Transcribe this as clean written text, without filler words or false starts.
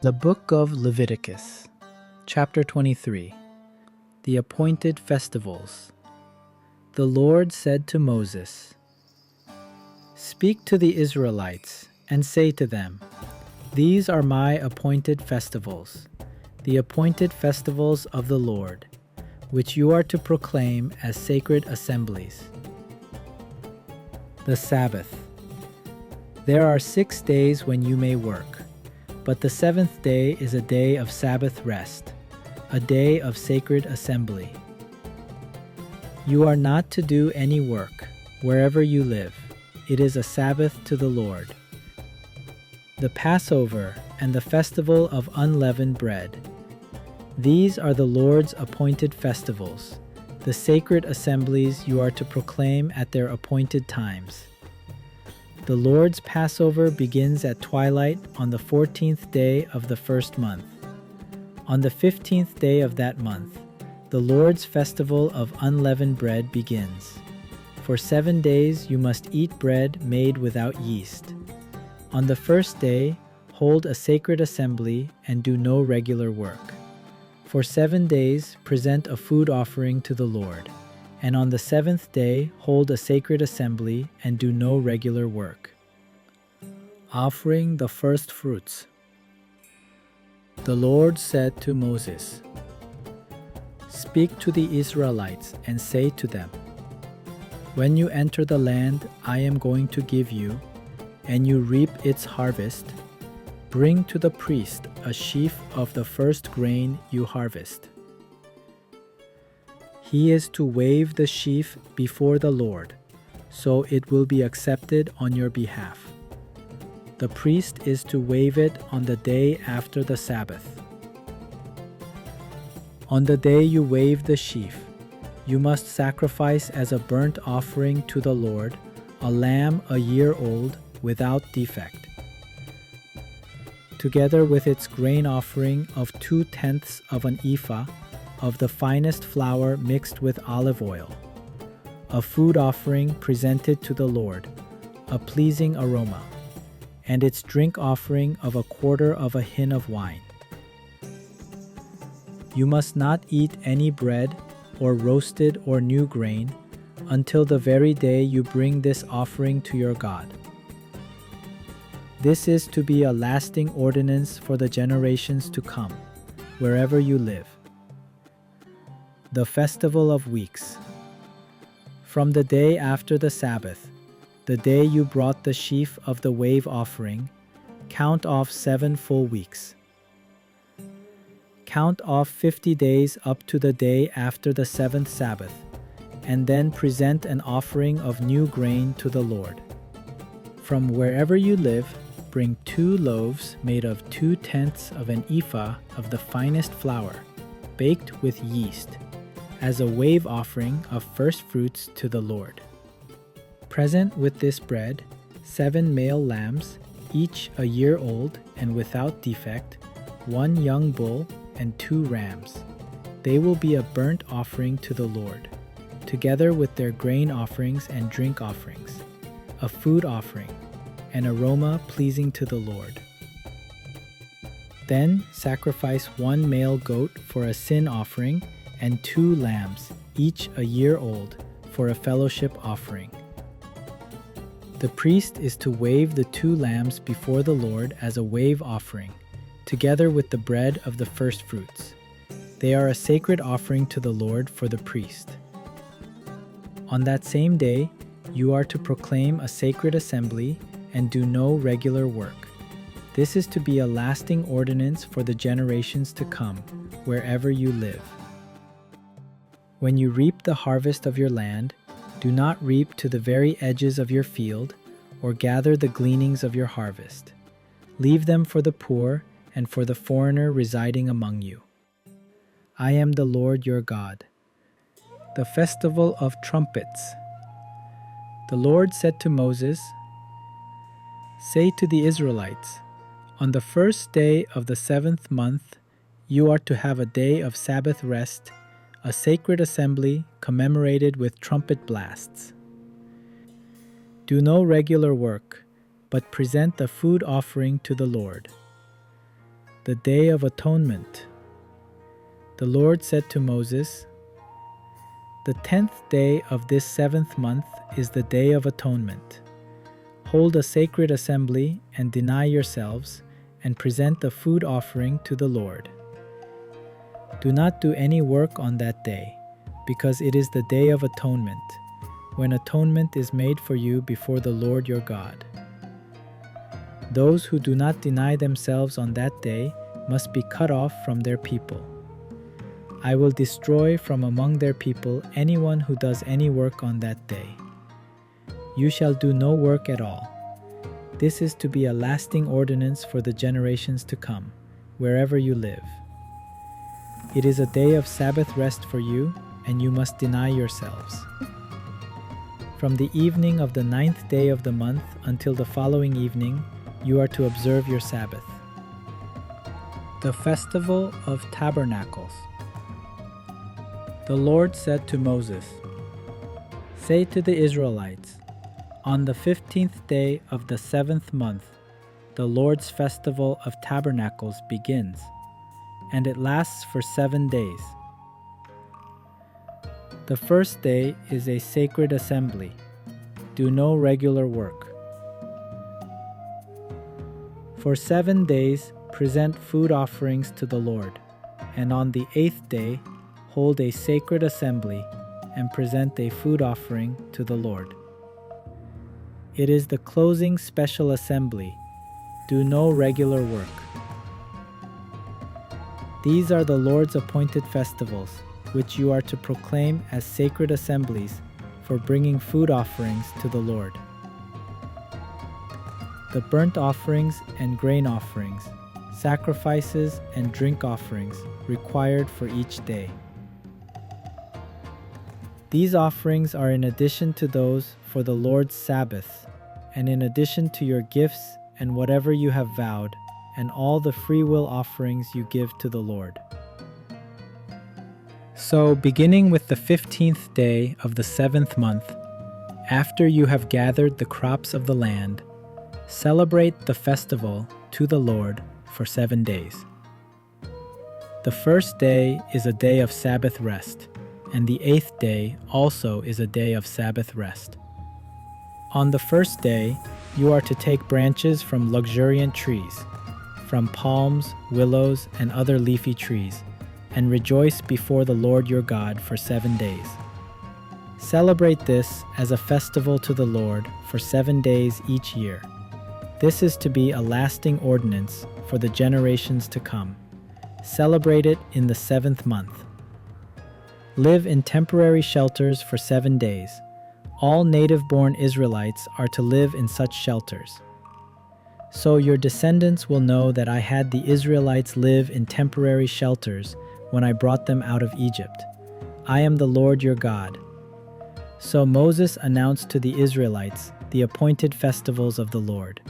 The Book of Leviticus, Chapter 23. The Appointed Festivals. The Lord said to Moses, "Speak to the Israelites, and say to them, These are my appointed festivals, the appointed festivals of the Lord, which you are to proclaim as sacred assemblies. The Sabbath. There are 6 days when you may work. But the seventh day is a day of Sabbath rest, a day of sacred assembly. You are not to do any work, wherever you live. It is a Sabbath to the Lord. The Passover and the festival of unleavened bread. These are the Lord's appointed festivals, the sacred assemblies you are to proclaim at their appointed times. The Lord's Passover begins at twilight on the 14th day of the first month. On the 15th day of that month, the Lord's festival of unleavened bread begins. For 7 days you must eat bread made without yeast. On the first day, hold a sacred assembly and do no regular work. For 7 days, present a food offering to the Lord. And on the 7th day, hold a sacred assembly and do no regular work. Offering the first fruits. The Lord said to Moses, "Speak to the Israelites and say to them, When you enter the land I am going to give you, and you reap its harvest, bring to the priest a sheaf of the first grain you harvest. He is to wave the sheaf before the Lord, so it will be accepted on your behalf. The priest is to wave it on the day after the Sabbath. On the day you wave the sheaf, you must sacrifice as a burnt offering to the Lord a lamb a year old without defect, together with its grain offering of 2/10 of an ephah of the finest flour mixed with olive oil, a food offering presented to the Lord, a pleasing aroma, and its drink offering of 1/4 of a hin of wine. You must not eat any bread or roasted or new grain until the very day you bring this offering to your God. This is to be a lasting ordinance for the generations to come, wherever you live. The Festival of Weeks. From the day after the Sabbath, the day you brought the sheaf of the wave offering, count off 7 full weeks. Count off 50 days up to the day after the 7th Sabbath, and then present an offering of new grain to the Lord. From wherever you live, bring 2 loaves made of 2/10 of an ephah of the finest flour, baked with yeast, as a wave offering of first fruits to the Lord. Present with this bread 7 male lambs, each a year old and without defect, 1 young bull and 2 rams. They will be a burnt offering to the Lord, together with their grain offerings and drink offerings, a food offering, an aroma pleasing to the Lord. Then sacrifice 1 male goat for a sin offering and 2 lambs, each a year old, for a fellowship offering. The priest is to wave the 2 lambs before the Lord as a wave offering, together with the bread of the first fruits. They are a sacred offering to the Lord for the priest. On that same day, you are to proclaim a sacred assembly and do no regular work. This is to be a lasting ordinance for the generations to come, wherever you live. When you reap the harvest of your land, do not reap to the very edges of your field, or gather the gleanings of your harvest. Leave them for the poor and for the foreigner residing among you. I am the Lord your God." The Festival of Trumpets. The Lord said to Moses, "Say to the Israelites, On the first day of the 7th month, you are to have a day of Sabbath rest, a sacred assembly commemorated with trumpet blasts. Do no regular work, but present the food offering to the Lord. The Day of Atonement. The Lord said to Moses, "The 10th day of this 7th month is the Day of Atonement. Hold a sacred assembly and deny yourselves, and present a food offering to the Lord. Do not do any work on that day, because it is the Day of Atonement, when atonement is made for you before the Lord your God. Those who do not deny themselves on that day must be cut off from their people. I will destroy from among their people anyone who does any work on that day. You shall do no work at all. This is to be a lasting ordinance for the generations to come, wherever you live. It is a day of Sabbath rest for you, and you must deny yourselves. From the evening of the 9th day of the month until the following evening, you are to observe your Sabbath." The Festival of Tabernacles. The Lord said to Moses, "Say to the Israelites, on the 15th day of the 7th month, the Lord's Festival of Tabernacles begins, and it lasts for 7 days. The first day is a sacred assembly. Do no regular work. For 7 days, present food offerings to the Lord, and on the 8th day, hold a sacred assembly and present a food offering to the Lord. It is the closing special assembly. Do no regular work. These are the Lord's appointed festivals, which you are to proclaim as sacred assemblies for bringing food offerings to the Lord: the burnt offerings and grain offerings, sacrifices and drink offerings required for each day. These offerings are in addition to those for the Lord's Sabbath, and in addition to your gifts and whatever you have vowed, and all the freewill offerings you give to the Lord." So, beginning with the 15th day of the 7th month, after you have gathered the crops of the land, celebrate the festival to the Lord for 7 days. The first day is a day of Sabbath rest, and the 8th day also is a day of Sabbath rest. On the first day, you are to take branches from luxuriant trees, from palms, willows, and other leafy trees, and rejoice before the Lord your God for 7 days. Celebrate this as a festival to the Lord for 7 days each year. This is to be a lasting ordinance for the generations to come. Celebrate it in the 7th month. Live in temporary shelters for 7 days. All native-born Israelites are to live in such shelters. So your descendants will know that I had the Israelites live in temporary shelters when I brought them out of Egypt. I am the Lord your God." So Moses announced to the Israelites the appointed festivals of the Lord.